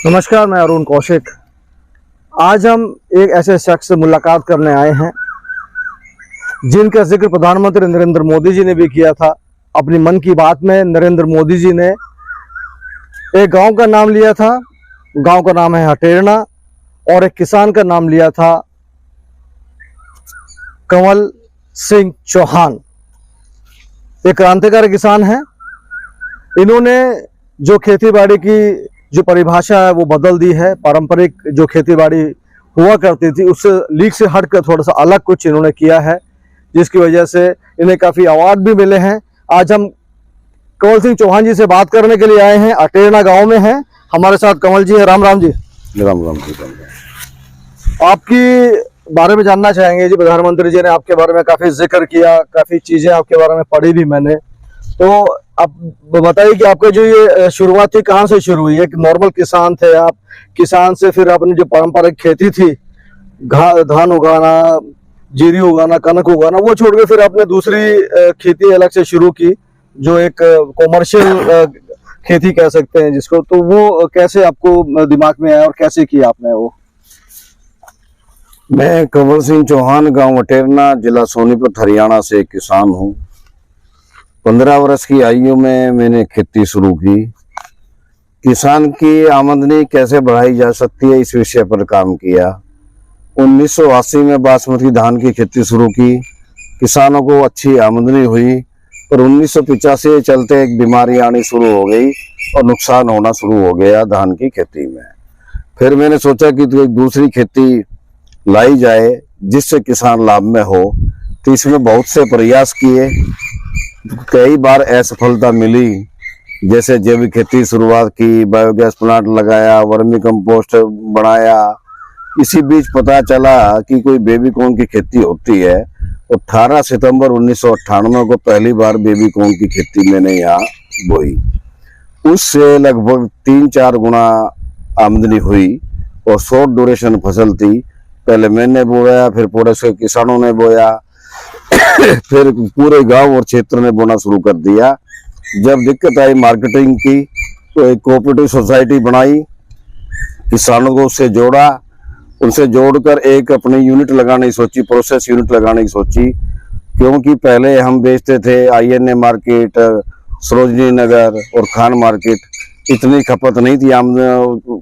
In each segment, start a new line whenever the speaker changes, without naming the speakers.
नमस्कार, मैं अरुण कौशिक। आज हम एक ऐसे शख्स से मुलाकात करने आए हैं जिनका जिक्र प्रधानमंत्री नरेंद्र मोदी जी ने भी किया था। अपनी मन की बात में नरेंद्र मोदी जी ने एक गांव का नाम लिया था, गांव का नाम है हटेरना, और एक किसान का नाम लिया था कंवल सिंह चौहान। एक क्रांतिकारी किसान है। इन्होंने जो खेतीबाड़ी की जो परिभाषा है वो बदल दी है। पारंपरिक जो खेतीबाड़ी हुआ करती थी उससे लीक से हटकर थोड़ा सा अलग कुछ इन्होंने किया है, जिसकी वजह से इन्हें काफ़ी अवार्ड भी मिले हैं। आज हम कंवल सिंह चौहान जी से बात करने के लिए आए हैं। अटेरना गांव में हैं। हमारे साथ कंवल जी हैं। राम राम जी।
राम राम जी।
आपकी बारे में जानना चाहेंगे जी। प्रधानमंत्री जी ने आपके बारे में काफ़ी जिक्र किया, काफ़ी चीज़ें आपके बारे में पढ़ी भी मैंने। तो आप बताइए कि आपका जो ये शुरुआत थी कहाँ से शुरू हुई? एक नॉर्मल किसान थे आप, किसान से फिर अपनी जो पारंपरिक खेती थी, धान उगाना, जीरी उगाना, कनक उगाना, वो छोड़ के फिर आपने दूसरी खेती अलग से शुरू की, जो एक कॉमर्शियल खेती कह सकते हैं जिसको। तो वो कैसे आपको दिमाग में आया और कैसे किया आपने वो?
मैं कंवल सिंह चौहान, गांव अटेरना, जिला सोनीपत, हरियाणा से एक किसान हूँ। 15 वर्ष की आयु में मैंने खेती शुरू की। किसान की आमदनी कैसे बढ़ाई जा सकती है, इस विषय पर काम किया। 1980 में बासमती धान की खेती शुरू की। किसानों को अच्छी आमदनी हुई, पर 1985 चलते एक बीमारी आनी शुरू हो गई और नुकसान होना शुरू हो गया धान की खेती में। फिर मैंने सोचा कि तो एक दूसरी खेती लाई जाए जिससे किसान लाभ में हो। तो इसमें बहुत से प्रयास किए, कई बार असफलता मिली। जैसे जैविक खेती शुरुआत की, बायोगैस प्लांट लगाया, वर्मी कंपोस्ट बनाया। इसी बीच पता चला कि कोई बेबीकॉर्न की खेती होती है। 18 सितंबर 1998 को पहली बार बेबीकॉर्न की खेती मैंने यहाँ बोई। उससे लगभग 3-4 गुना आमदनी हुई और शॉर्ट ड्यूरेशन फसल थी। पहले मैंने बोया, फिर पड़ोस के किसानों ने बोया, फिर पूरे गांव और क्षेत्र ने बोना शुरू कर दिया। जब दिक्कत आई मार्केटिंग की, तो एक कोऑपरेटिव सोसाइटी बनाई, किसानों को उससे जोड़ा। उनसे जोड़कर एक अपनी यूनिट लगाने की सोची, प्रोसेस यूनिट लगाने की सोची। क्योंकि पहले हम बेचते थे INA मार्केट, सरोजनी नगर और खान मार्केट। इतनी खपत नहीं थी,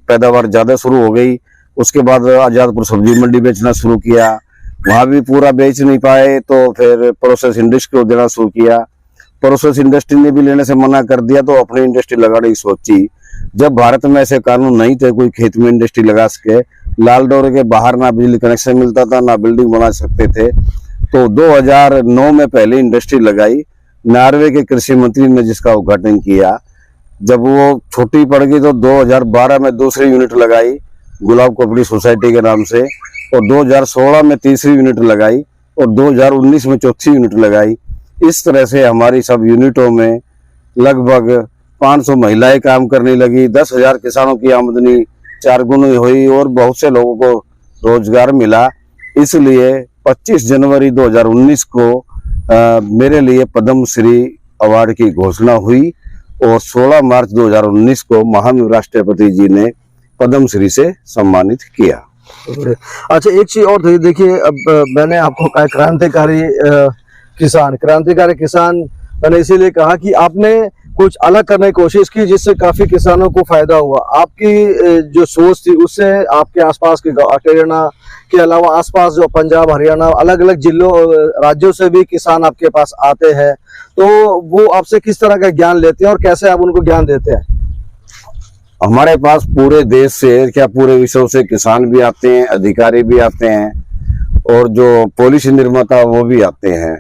पैदावार ज्यादा शुरू हो गई। उसके बाद आजादपुर सब्जी मंडी बेचना शुरू किया, वहां भी पूरा बेच नहीं पाए, तो फिर प्रोसेस इंडस्ट्री को देना शुरू किया। प्रोसेस इंडस्ट्री ने भी लेने से मना कर दिया, तो अपनी इंडस्ट्री लगाने की सोची। जब भारत में ऐसे कानून नहीं थे कोई खेत में इंडस्ट्री लगा सके, लाल डोरे के बाहर ना बिजली कनेक्शन मिलता था, ना बिल्डिंग बना सकते थे, तो 2009 में पहले इंडस्ट्री लगाई। नॉर्वे के कृषि मंत्री ने जिसका उद्घाटन किया। जब वो छोटी पड़ गई तो 2012 में दूसरी यूनिट लगाई, गुलाब कोऑपरेटिव सोसाइटी के नाम से, और 2016 में तीसरी यूनिट लगाई और 2019 में चौथी यूनिट लगाई। इस तरह से हमारी सब यूनिटों में लगभग 500 महिलाएं काम करने लगी। 10,000 किसानों की आमदनी 4 गुनी हुई और बहुत से लोगों को रोजगार मिला। इसलिए 25 जनवरी 2019 को मेरे लिए पद्म श्री अवार्ड की घोषणा हुई और 16 मार्च 2019 को महामहिम राष्ट्रपति जी ने पद्म श्री से सम्मानित किया।
अच्छा, एक चीज और देखिए, अब मैंने आपको कहा क्रांतिकारी किसान मैंने इसीलिए कहा कि आपने कुछ अलग करने की कोशिश की जिससे काफी किसानों को फायदा हुआ। आपकी जो सोच थी उससे आपके आसपास के अटेरना के अलावा आसपास जो पंजाब, हरियाणा, अलग अलग जिलों, राज्यों से भी किसान आपके पास आते हैं। तो वो आपसे किस तरह का ज्ञान लेते हैं और कैसे आप उनको ज्ञान देते हैं?
हमारे पास पूरे देश से, क्या पूरे विश्व से किसान भी आते हैं, अधिकारी भी आते हैं, और जो पॉलिसी निर्माता वो भी आते हैं।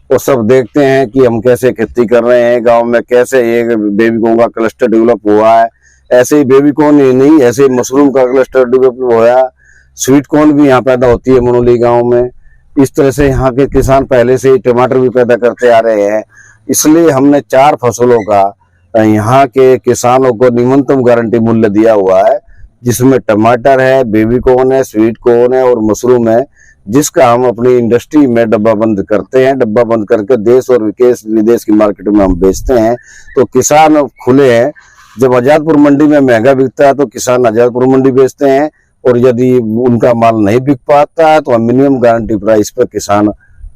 वो सब देखते हैं कि हम कैसे खेती कर रहे हैं, गांव में कैसे एक बेबीकॉर्न का क्लस्टर डेवलप हुआ है। ऐसे ही बेबीकॉर्न ही नहीं, ऐसे ही मशरूम का क्लस्टर डेवलप हुआ है। स्वीट कॉर्न भी यहाँ पैदा होती है मनोली गाँव में। इस तरह से यहाँ के किसान पहले से ही टमाटर भी पैदा करते आ रहे हैं। इसलिए हमने 4 फसलों का यहाँ के किसानों को न्यूनतम गारंटी मूल्य दिया हुआ है, जिसमें टमाटर है, बेबीकॉर्न है, स्वीट कॉर्न है और मशरूम है, जिसका हम अपनी इंडस्ट्री में डब्बा बंद करते हैं। डब्बा बंद करके देश और विदेश की मार्केट में हम बेचते हैं। तो किसान खुले हैं, जब आजादपुर मंडी में महंगा बिकता है तो किसान आजादपुर मंडी बेचते हैं, और यदि उनका माल नहीं बिक पाता है तो हम मिनिमम गारंटी प्राइस पर किसान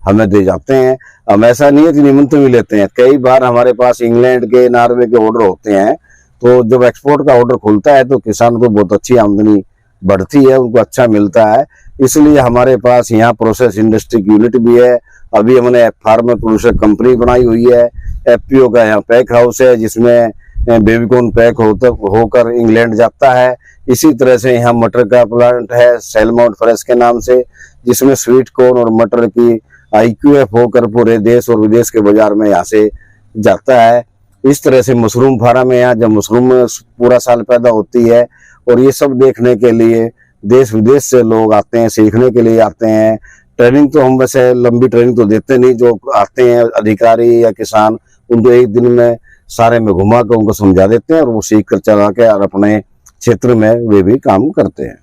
हमें दे जाते हैं। हम ऐसा नहीं है कि निमंत्रण भी लेते हैं, कई बार हमारे पास इंग्लैंड के, नॉर्वे के ऑर्डर होते हैं, तो जब एक्सपोर्ट का ऑर्डर खुलता है तो किसान को बहुत अच्छी आमदनी बढ़ती है, उनको अच्छा मिलता है। इसलिए हमारे पास यहाँ प्रोसेस इंडस्ट्री की यूनिट भी है। अभी हमने फार्मर प्रोड्यूसर कंपनी बनाई हुई है। एफपीओ का यहाँ पैक हाउस है जिसमें बेबीकॉर्न पैक होकर इंग्लैंड जाता है। इसी तरह से यहाँ मटर का प्लांट है सेलमाउंट फ्रेश के नाम से, जिसमें स्वीट कॉर्न और मटर की IQF होकर पूरे देश और विदेश के बाजार में यहाँ से जाता है। इस तरह से मशरूम फार्म है यहाँ, जब मशरूम पूरा साल पैदा होती है, और ये सब देखने के लिए देश विदेश से लोग आते हैं, सीखने के लिए आते हैं। ट्रेनिंग तो हम वैसे लंबी ट्रेनिंग तो देते नहीं, जो आते हैं अधिकारी या किसान उनको एक दिन में सारे में घुमा कर उनको समझा देते हैं, और वो सीख कर चला के और अपने क्षेत्र में वे भी काम करते हैं।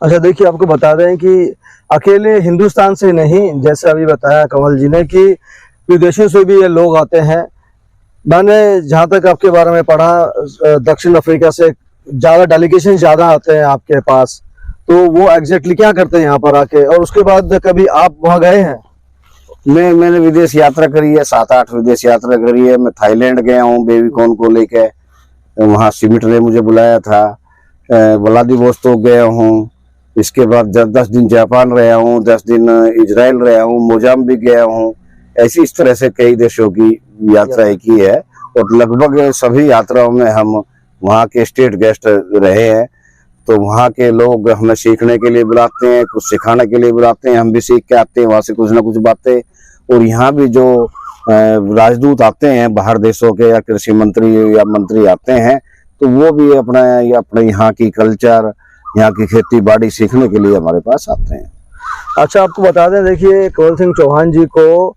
अच्छा देखिए, आपको बता दें कि अकेले हिंदुस्तान से नहीं, जैसे अभी बताया कमल जी ने कि विदेशों से भी ये लोग आते हैं। मैंने जहाँ तक आपके बारे में पढ़ा, दक्षिण अफ्रीका से ज़्यादा डेलीगेशन ज़्यादा आते हैं आपके पास, तो वो एग्जैक्टली क्या करते हैं यहाँ पर आके, और उसके बाद कभी आप वहाँ गए हैं?
मैंने विदेश यात्रा करी है, 7-8 विदेश यात्रा करी है। मैं थाईलैंड गया हूँ बेबीकॉर्न को लेके, वहाँ सिमिट ने मुझे बुलाया था। व्लादिवोस्तोक गया हूँ, इसके बाद 10 दिन जापान रहा हूँ, 10 दिन इजराइल रहा हूँ, मोजाम्बिक गया हूँ। ऐसी इस तरह से कई देशों की यात्रा की है, और लगभग सभी यात्राओं में हम वहाँ के स्टेट गेस्ट रहे हैं। तो वहाँ के लोग हमें सीखने के लिए बुलाते हैं, कुछ सिखाने के लिए बुलाते हैं, हम भी सीख के आते हैं वहाँ से कुछ ना कुछ बातें। और यहाँ भी जो राजदूत आते हैं बाहर देशों के, या कृषि मंत्री या मंत्री आते हैं, तो वो भी अपने यहाँ की कल्चर, यहाँ की खेती बाड़ी सीखने के लिए हमारे पास आते हैं।
अच्छा, आपको बता दें, देखिए कंवल सिंह चौहान जी को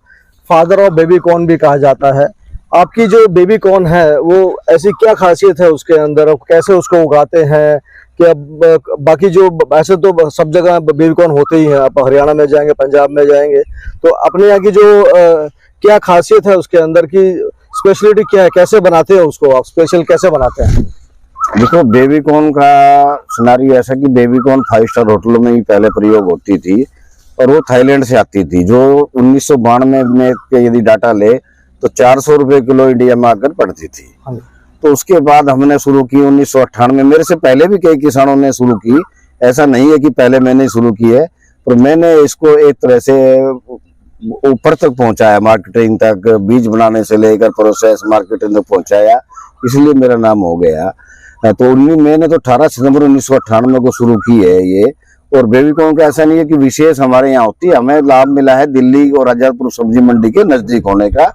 फादर ऑफ बेबीकॉर्न भी कहा जाता है। आपकी जो बेबीकॉर्न है वो ऐसी क्या खासियत है उसके अंदर, कैसे उसको उगाते हैं? कि अब बाकी जो ऐसे तो सब जगह बेबीकॉर्न होते ही हैं, आप हरियाणा में जाएंगे, पंजाब में जाएंगे, तो अपने यहाँ की जो क्या खासियत है उसके अंदर की स्पेशलिटी क्या है, कैसे बनाते हैं उसको, आप स्पेशल कैसे बनाते हैं?
देखो, बेबीकॉर्न का सिनारियो ऐसा कि बेबीकॉर्न 5 स्टार होटलों में ही पहले प्रयोग होती थी, और वो थाईलैंड से आती थी, जो 1992 में यदि डाटा ले तो 400 रुपए किलो इंडिया में आकर पड़ती थी। तो उसके बाद हमने शुरू की 1998 में। मेरे से पहले भी कई किसानों ने शुरू की, ऐसा नहीं है कि पहले मैंने शुरू की है, पर मैंने इसको एक तरह से ऊपर तक पहुंचाया, मार्केटिंग तक, बीज बनाने से लेकर प्रोसेस मार्केटिंग तक पहुंचाया, इसलिए मेरा नाम हो गया। तो मैंने तो 18 सितंबर 1998 को शुरू की है ये। और बेबीकॉर्न का ऐसा नहीं है कि विशेष हमारे यहाँ होती है, हमें लाभ मिला है दिल्ली और आजादपुर सब्जी मंडी के नजदीक होने का।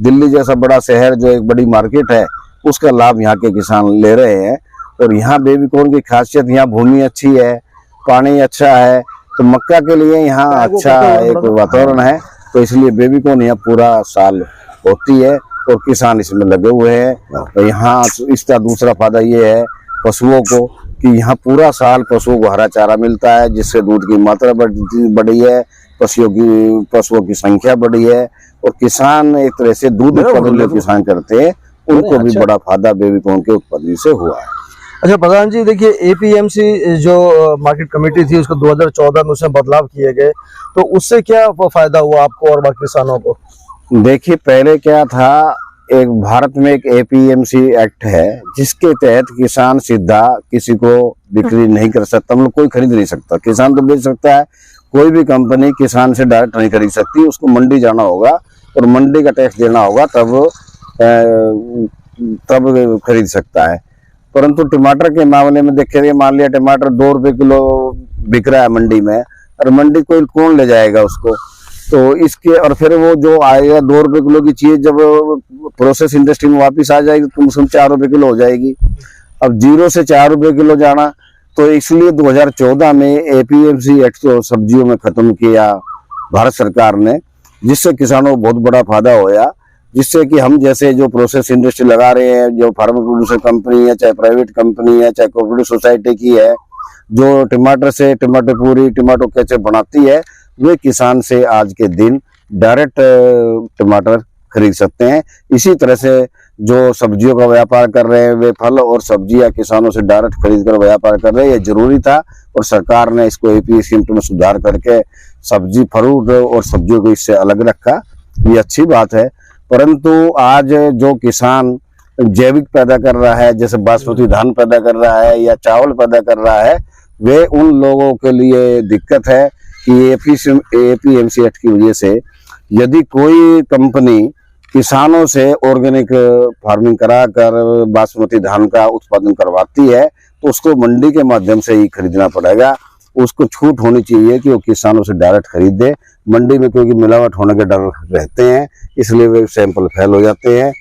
दिल्ली जैसा बड़ा शहर जो एक बड़ी मार्केट है, उसका लाभ यहाँ के किसान ले रहे हैं। और यहाँ बेबीकॉर्न की खासियत, यहाँ भूमि अच्छी है, पानी अच्छा है, तो मक्का के लिए यहाँ अच्छा एक वातावरण है, तो इसलिए बेबीकॉर्न यहाँ पूरा साल होती है और किसान इसमें लगे हुए हैं। तो यहाँ इसका दूसरा फायदा ये है पशुओं को, कि यहाँ पूरा साल पशुओं को हरा चारा मिलता है, जिससे दूध की मात्रा बढ़ी है, पशुओं की संख्या बढ़ी है, और किसान एक तरह से दूध उत्पादन जो किसान करते हैं उनको भी बड़ा फायदा बेबीकॉर्न के उत्पादन से हुआ है।
अच्छा प्रधान जी, देखिए APMC जो मार्केट कमेटी थी उसको 2014 में उसमें बदलाव किए गए, तो उससे क्या फायदा हुआ आपको और बाकी किसानों को?
देखिए, पहले क्या था, एक भारत में एक APMC एक्ट है जिसके तहत किसान सीधा किसी को बिक्री नहीं कर सकता, मतलब कोई खरीद नहीं सकता। किसान तो बेच सकता है, कोई भी कंपनी किसान से डायरेक्ट नहीं खरीद सकती, उसको मंडी जाना होगा और मंडी का टैक्स देना होगा, तब खरीद सकता है। परंतु टमाटर के मामले में देखिए, मान लिया टमाटर 2 रुपए किलो बिक रहा है मंडी में, और मंडी कोई कौन ले जाएगा उसको, तो इसके और फिर वो जो आएगा 2 रुपए किलो की चीज जब प्रोसेस इंडस्ट्री में वापस आ जाएगी तो कम 4 रुपए किलो हो जाएगी। अब 0 से 4 रुपए किलो जाना, तो इसलिए 2014 में APMC एक्ट तो सब्जियों में खत्म किया भारत सरकार ने, जिससे किसानों को बहुत बड़ा फायदा होया। जिससे कि हम जैसे जो प्रोसेस इंडस्ट्री लगा रहे हैं, जो फार्मर प्रोड्यूसर कंपनी है, चाहे प्राइवेट कंपनी है, चाहे कोऑपरेटिव सोसाइटी की है, जो टमाटर से टमाटर पूरी, टमाटो केचप बनाती है, वे किसान से आज के दिन डायरेक्ट टमाटर खरीद सकते हैं। इसी तरह से जो सब्जियों का व्यापार कर रहे हैं वे फल और सब्जियां किसानों से डायरेक्ट खरीद कर व्यापार कर रहे हैं। ये जरूरी था और सरकार ने इसको एपी स्कीम में सुधार करके सब्जी फ्रूट और सब्जियों को इससे अलग रखा, ये अच्छी बात है। परंतु आज जो किसान जैविक पैदा कर रहा है, जैसे बासमती धान पैदा कर रहा है या चावल पैदा कर रहा है, वे उन लोगों के लिए दिक्कत है कि एपीएमसी एक्ट की वजह से यदि कोई कंपनी किसानों से ऑर्गेनिक फार्मिंग कराकर बासमती धान का उत्पादन करवाती है तो उसको मंडी के माध्यम से ही खरीदना पड़ेगा। उसको छूट होनी चाहिए कि वो किसानों से डायरेक्ट खरीद दे। मंडी में क्योंकि मिलावट होने के डर रहते हैं, इसलिए वे सैंपल फेल हो जाते हैं।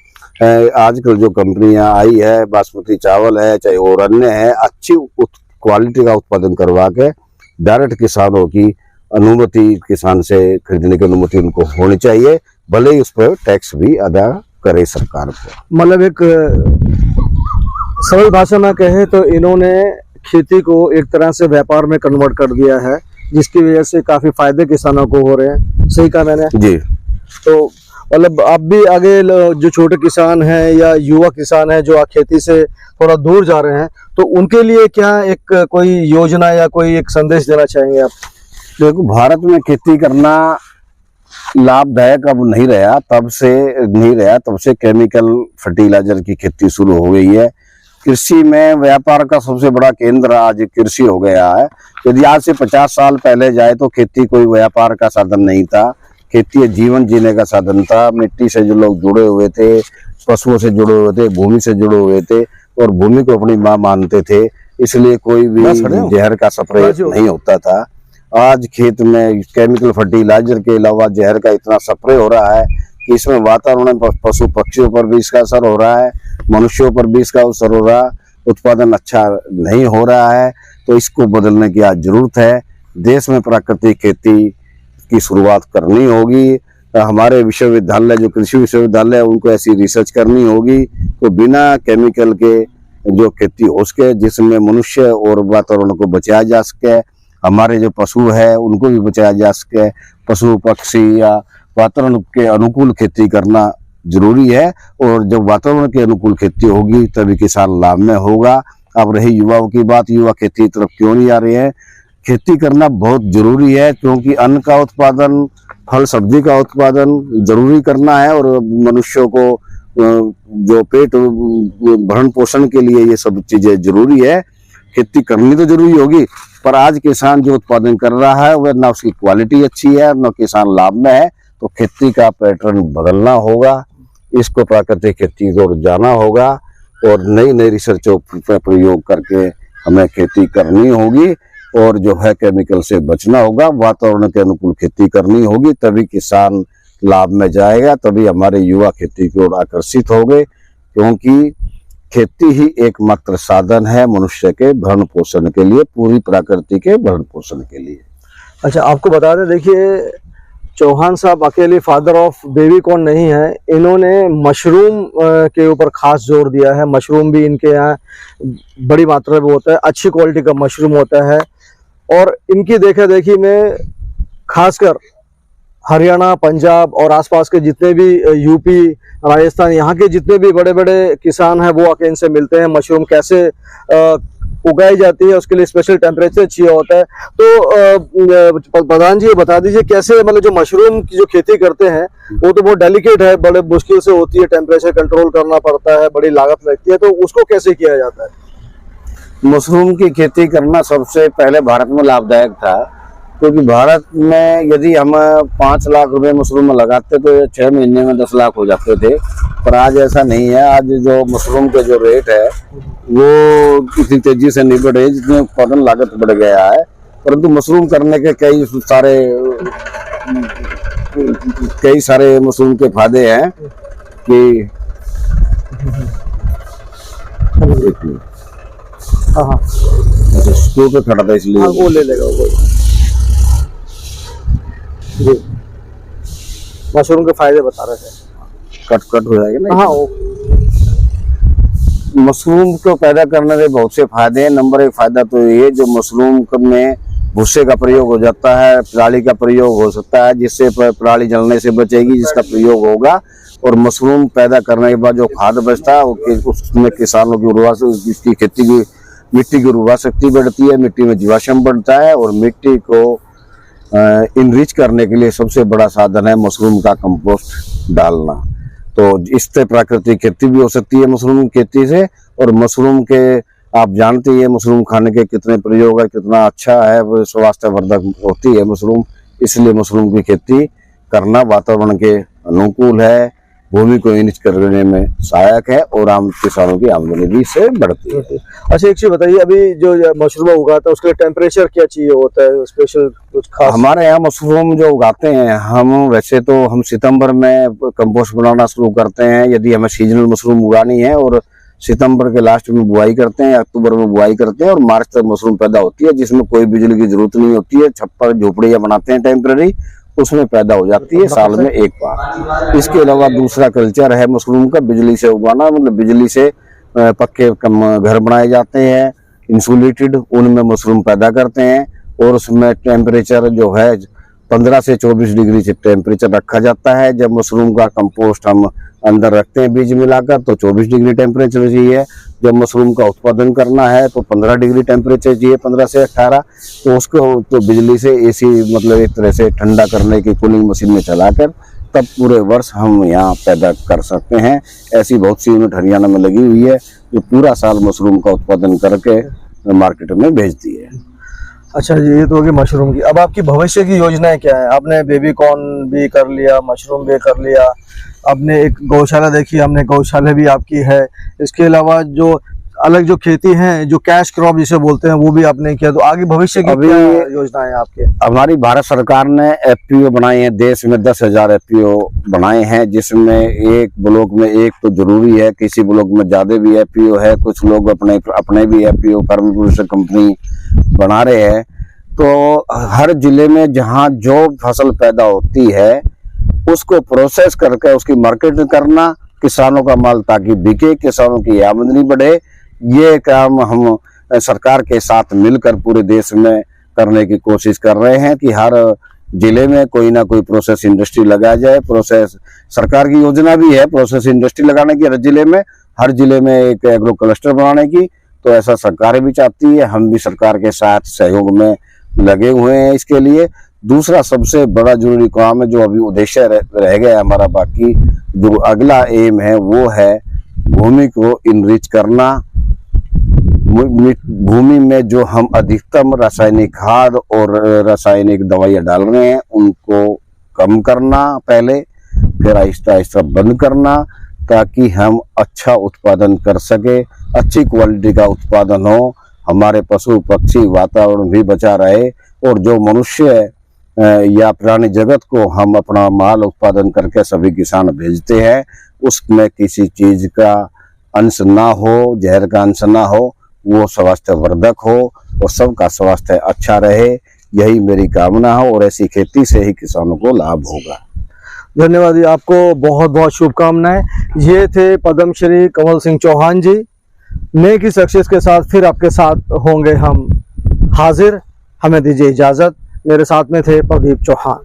आजकल जो कंपनियां आई है, बासमती चावल है चाहे और अन्य है, अच्छी क्वालिटी का उत्पादन करवा के डायरेक्ट किसानों की अनुमति, किसान से खरीदने की अनुमति उनको होनी चाहिए, भले ही उस पर टैक्स भी अदा करे सरकार को।
मतलब एक सरल भाषा में कहे तो इन्होंने खेती को एक तरह से व्यापार में कन्वर्ट कर दिया है, जिसकी वजह से काफी फायदे किसानों को हो रहे हैं। सही कहा मैंने
जी।
तो मतलब आप भी आगे जो छोटे किसान हैं या युवा किसान हैं जो खेती से थोड़ा दूर जा रहे हैं, तो उनके लिए क्या एक कोई योजना या कोई एक संदेश देना चाहेंगे आप?
देखो, भारत में खेती करना लाभदायक अब नहीं रहा, तब से केमिकल फर्टिलाइजर की खेती शुरू हो गई है। कृषि में व्यापार का सबसे बड़ा केंद्र आज कृषि हो गया है। यदि आज से 50 साल पहले जाए तो खेती कोई व्यापार का साधन नहीं था, खेती जीवन जीने का साधन था। मिट्टी से जो लोग जुड़े हुए थे, पशुओं से जुड़े हुए थे, भूमि से जुड़े हुए थे और भूमि को अपनी माँ मानते थे, इसलिए कोई भी जहर का स्प्रे नहीं होता था। आज खेत में केमिकल फर्टिलाइजर के अलावा जहर का इतना स्प्रे हो रहा है कि इसमें वातावरण में पशु पक्षियों पर भी इसका असर हो रहा है, मनुष्यों पर भी इसका असर हो रहा है, उत्पादन अच्छा नहीं हो रहा है। तो इसको बदलने की आज जरूरत है। देश में प्राकृतिक खेती की शुरुआत करनी होगी। हमारे विश्वविद्यालय, जो कृषि विश्वविद्यालय है, उनको ऐसी रिसर्च करनी होगी तो बिना केमिकल के जो खेती हो सके, जिसमें मनुष्य और वातावरण को बचाया जा सके, हमारे जो पशु है उनको भी बचाया जा सके। पशु पक्षी या वातावरण के अनुकूल खेती करना जरूरी है और जब वातावरण के अनुकूल खेती होगी तभी किसान लाभ में होगा। अब रही युवाओं की बात, युवा खेती की तरफ क्यों नहीं आ रहे हैं? खेती करना बहुत जरूरी है, क्योंकि अन्न का उत्पादन, फल सब्जी का उत्पादन जरूरी करना है और मनुष्यों को जो पेट भरण पोषण के लिए ये सब चीजें जरूरी है। खेती करनी तो जरूरी होगी, पर आज किसान जो उत्पादन कर रहा है वह ना उसकी क्वालिटी अच्छी है ना किसान लाभ में है। तो खेती का पैटर्न बदलना होगा, इसको प्राकृतिक खेती को जाना होगा और नई नई रिसर्चों पर प्रयोग करके हमें खेती करनी होगी और जो है केमिकल से बचना होगा, वातावरण के अनुकूल खेती करनी होगी, तभी किसान लाभ में जाएगा, तभी हमारे युवा खेती की ओर आकर्षित होंगे। क्योंकि खेती ही एकमात्र साधन है मनुष्य के भरण पोषण के लिए, पूरी प्रकृति के भरण पोषण के लिए।
अच्छा, आपको बता दें, देखिए चौहान साहब अकेले फादर ऑफ बेबी कॉर्न नहीं है, इन्होंने मशरूम के ऊपर खास जोर दिया है। मशरूम भी इनके यहाँ बड़ी मात्रा में होता है, अच्छी क्वालिटी का मशरूम होता है और इनकी देखा देखी में खासकर हरियाणा, पंजाब और आसपास के जितने भी यूपी, राजस्थान, यहाँ के जितने भी बड़े बड़े किसान हैं वो आके इनसे मिलते हैं। मशरूम कैसे उगाई जाती है, उसके लिए स्पेशल टेम्परेचर चाहिए होता है। तो प्रधान जी बता दीजिए कैसे, मतलब जो मशरूम की जो खेती करते हैं वो तो बहुत डेलिकेट है, बड़े मुश्किल से होती है, टेम्परेचर कंट्रोल करना पड़ता है, बड़ी लागत लगती है, तो उसको कैसे किया जाता है?
मशरूम की खेती करना सबसे पहले भारत में लाभदायक था, क्योंकि भारत में यदि हम 5 लाख रुपए मशरूम में लगाते तो 6 महीने में 10 लाख हो जाते थे। पर आज ऐसा नहीं है। आज जो मशरूम के जो रेट है वो इतनी तेजी से नहीं बढ़े जितने उत्पादन लागत बढ़ गया है। परंतु मशरूम करने के कई सारे मशरूम के फायदे हैं कि
हाँ,
स्टोव पे खड़ा था इसलिए
वो ले लेगा वो। जी, मशरूम के फायदे बता रहे थे।
कट हो जाएगा ना।
हाँ, वो
मशरूम को पैदा करने के बहुत से फायदे हैं। नंबर 1 फायदा तो ये, जो मशरूम में भूसे का प्रयोग हो जाता है, पराली का प्रयोग हो सकता है, जिससे पराली जलने से बचेगी, जिसका प्रयोग होगा और मशरूम पैदा करने के बाद जो खाद बचता है उसमें किसानों की इसकी खेती की मिट्टी की उर्वरा शक्ति बढ़ती है, मिट्टी में जीवाश्म बढ़ता है और मिट्टी को इनरिच करने के लिए सबसे बड़ा साधन है मशरूम का कंपोस्ट डालना। तो इससे प्राकृतिक खेती भी हो सकती है मशरूम खेती से। और मशरूम के आप जानते ही है मशरूम खाने के कितने प्रयोग है, कितना अच्छा है, वो स्वास्थ्यवर्धक होती है मशरूम। इसलिए मशरूम की खेती करना वातावरण के अनुकूल है, भूमि को इनरिच करने में सहायक है और आम किसानों की आमदनी भी इससे बढ़ती है।
अच्छा एक चीज बताइए, अभी जो मशरूम उगाता है उसके लिए टेम्परेचर क्या चाहिए होता है, स्पेशल कुछ खास?
हमारे यहाँ मशरूम जो उगाते हैं हम, वैसे तो हम सितंबर में कंपोस्ट बनाना शुरू करते हैं यदि हमें सीजनल मशरूम उगानी है, और सितंबर के लास्ट में बुआई करते हैं, अक्टूबर में बुआई करते हैं और मार्च तक मशरूम पैदा होती है, जिसमें कोई बिजली की जरूरत नहीं होती है। छप्पर झोपड़ियां बनाते हैं टेम्पररी, उसमें पैदा हो जाती है साल में एक बार। इसके अलावा दूसरा कल्चर है मशरूम का बिजली से उगाना, मतलब बिजली से पक्के घर बनाए जाते हैं इंसुलेटेड, उनमें मशरूम पैदा करते हैं और उसमें टेम्परेचर जो है 15 से 24 डिग्री से टेम्परेचर रखा जाता है। जब मशरूम का कंपोस्ट हम अंदर रखते हैं बीज मिलाकर तो 24 डिग्री टेम्परेचर चाहिए। जब मशरूम का उत्पादन करना है तो 15 डिग्री टेम्परेचर चाहिए, 15 से 18। तो उसको तो बिजली से एसी मतलब एक तरह से ठंडा करने की कूलिंग मशीन में चलाकर तब पूरे वर्ष हम यहाँ पैदा कर सकते हैं। ऐसी बहुत सी यूनिट हरियाणा में लगी हुई है जो पूरा साल मशरूम का उत्पादन करके मार्केट में भेजती है।
अच्छा जी, ये तो होगी मशरूम की। अब आपकी भविष्य की योजनाएं क्या है? आपने बेबी कॉर्न भी कर लिया, मशरूम भी कर लिया, आपने एक गौशाला देखी, हमने गौशाला भी आपकी है। इसके अलावा जो अलग जो खेती है, जो कैश क्रॉप जिसे बोलते हैं, वो भी आपने किया। तो आगे भविष्य की क्या योजनाएं हैं आपके?
हमारी भारत सरकार ने एफपीओ बनाए हैं, देश में 10,000 एफपीओ बनाए हैं, जिसमें एक ब्लॉक में एक तो जरूरी है, किसी ब्लॉक में ज्यादा भी एफपीओ है, कुछ लोग अपने भी एफपीओ फार्म प्रोड्यूसर कंपनी बना रहे हैं। तो हर जिले में जहाँ जो फसल पैदा होती है उसको प्रोसेस करके उसकी मार्केटिंग करना, किसानों का माल ताकि बिके, किसानों की आमदनी बढ़े, ये काम हम सरकार के साथ मिलकर पूरे देश में करने की कोशिश कर रहे हैं कि हर जिले में कोई ना कोई प्रोसेस इंडस्ट्री लगाया जाए। प्रोसेस सरकार की योजना भी है प्रोसेस इंडस्ट्री लगाने की हर जिले में एक एग्रो क्लस्टर बनाने की। तो ऐसा सरकार भी चाहती है, हम भी सरकार के साथ सहयोग में लगे हुए हैं इसके लिए। दूसरा सबसे बड़ा जरूरी काम है जो अभी उद्देश्य रह गया हमारा, बाकी जो अगला एम है वो है भूमि को इनरिच करना। भूमि में जो हम अधिकतम रासायनिक खाद और रासायनिक दवाइयां डाल रहे हैं उनको कम करना पहले, फिर आहिस्ता आहिस्ता बंद करना, ताकि हम अच्छा उत्पादन कर सके, अच्छी क्वालिटी का उत्पादन हो, हमारे पशु पक्षी वातावरण भी बचा रहे और जो मनुष्य या प्राणी जगत को हम अपना माल उत्पादन करके सभी किसान भेजते हैं उसमें किसी चीज का अंश ना हो, जहर का अंश ना हो, वो स्वास्थ्यवर्धक हो और सबका स्वास्थ्य अच्छा रहे, यही मेरी कामना है और ऐसी खेती से ही किसानों को लाभ होगा।
धन्यवाद जी, आपको बहुत बहुत शुभकामनाएं। ये थे पद्मश्री कंवल सिंह चौहान जी। नए की सक्सेस के साथ फिर आपके साथ होंगे हम हाजिर। हमें दीजिए इजाजत। मेरे साथ में थे प्रदीप चौहान।